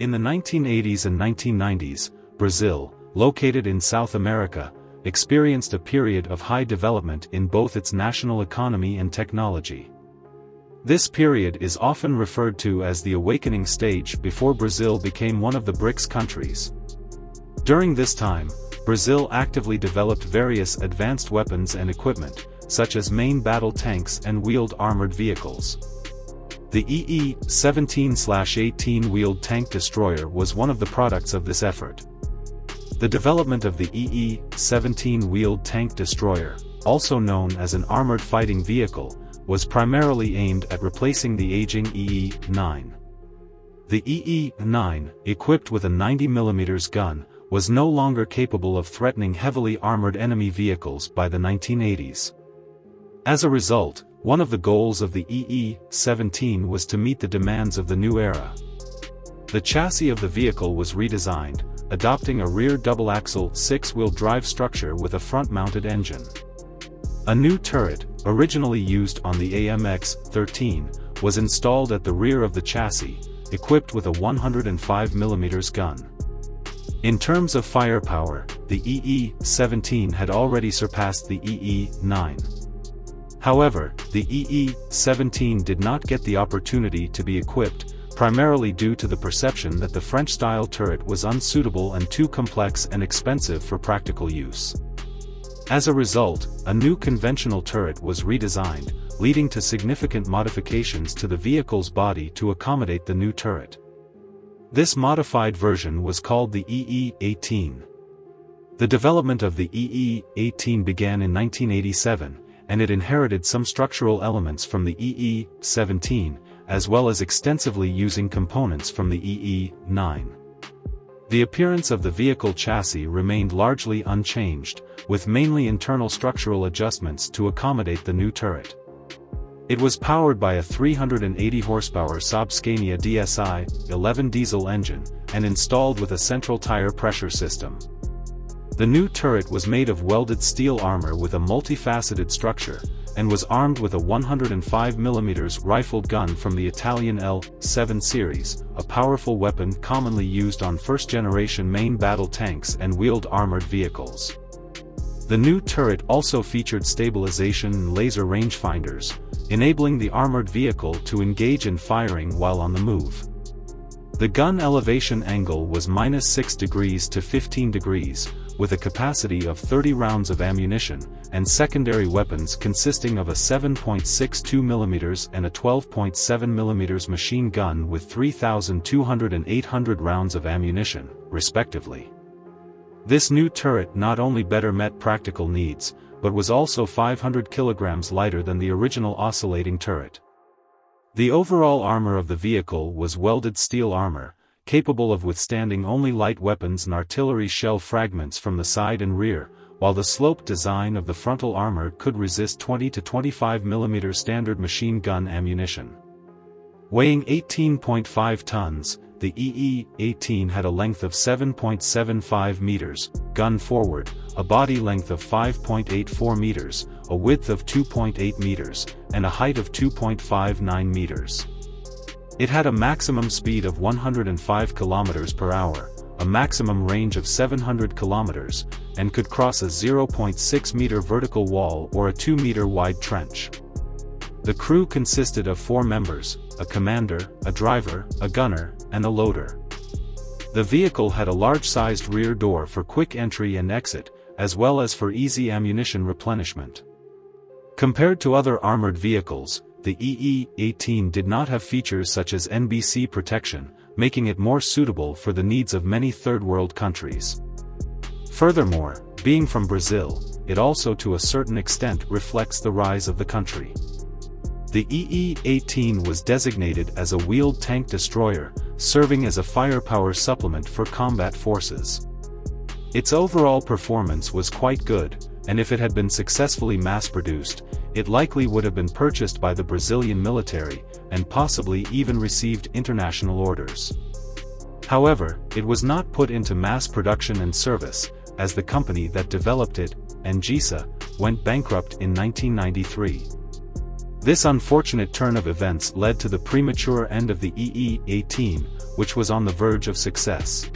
In the 1980s and 1990s, Brazil, located in South America, experienced a period of high development in both its national economy and technology. This period is often referred to as the awakening stage before Brazil became one of the BRICS countries. During this time, Brazil actively developed various advanced weapons and equipment, such as main battle tanks and wheeled armored vehicles. The EE-17/18 wheeled tank destroyer was one of the products of this effort. The development of the EE-17 wheeled tank destroyer, also known as an armored fighting vehicle, was primarily aimed at replacing the aging EE-9. The EE-9, equipped with a 90mm gun, was no longer capable of threatening heavily armored enemy vehicles by the 1980s. As a result, one of the goals of the EE-17 was to meet the demands of the new era. The chassis of the vehicle was redesigned, adopting a rear double-axle, six-wheel drive structure with a front-mounted engine. A new turret, originally used on the AMX-13, was installed at the rear of the chassis, equipped with a 105mm gun. In terms of firepower, the EE-17 had already surpassed the EE-9. However, the EE-17 did not get the opportunity to be equipped, primarily due to the perception that the French-style turret was unsuitable and too complex and expensive for practical use. As a result, a new conventional turret was redesigned, leading to significant modifications to the vehicle's body to accommodate the new turret. This modified version was called the EE-18. The development of the EE-18 began in 1987, and it inherited some structural elements from the EE-17, as well as extensively using components from the EE-9. The appearance of the vehicle chassis remained largely unchanged, with mainly internal structural adjustments to accommodate the new turret. It was powered by a 380 horsepower Saab Scania DSi-11 diesel engine, and installed with a central tire pressure system. The new turret was made of welded steel armor with a multifaceted structure, and was armed with a 105mm rifled gun from the Italian L7 series, a powerful weapon commonly used on first-generation main battle tanks and wheeled armored vehicles. The new turret also featured stabilization and laser rangefinders, enabling the armored vehicle to engage in firing while on the move. The gun elevation angle was -6 degrees to 15 degrees, with a capacity of 30 rounds of ammunition, and secondary weapons consisting of a 7.62mm and a 12.7mm machine gun with 3,200 and 800 rounds of ammunition, respectively. This new turret not only better met practical needs, but was also 500 kilograms lighter than the original oscillating turret. The overall armor of the vehicle was welded steel armor, capable of withstanding only light weapons and artillery shell fragments from the side and rear, while the sloped design of the frontal armor could resist 20 to 25mm standard machine gun ammunition. Weighing 18.5 tons, the EE-18 had a length of 7.75 meters, gun forward, a body length of 5.84 meters, a width of 2.8 meters, and a height of 2.59 meters. It had a maximum speed of 105 km per hour, a maximum range of 700 km, and could cross a 0.6 meter vertical wall or a 2 meter wide trench. The crew consisted of 4 members, a commander, a driver, a gunner, and a loader. The vehicle had a large-sized rear door for quick entry and exit, as well as for easy ammunition replenishment. Compared to other armored vehicles, the EE-18 did not have features such as NBC protection, making it more suitable for the needs of many third-world countries. Furthermore, being from Brazil, it also to a certain extent reflects the rise of the country. The EE-18 was designated as a wheeled tank destroyer, serving as a firepower supplement for combat forces. Its overall performance was quite good, and if it had been successfully mass-produced, it likely would have been purchased by the Brazilian military, and possibly even received international orders. However, it was not put into mass production and service, as the company that developed it, Angisa, went bankrupt in 1993. This unfortunate turn of events led to the premature end of the EE-18, which was on the verge of success.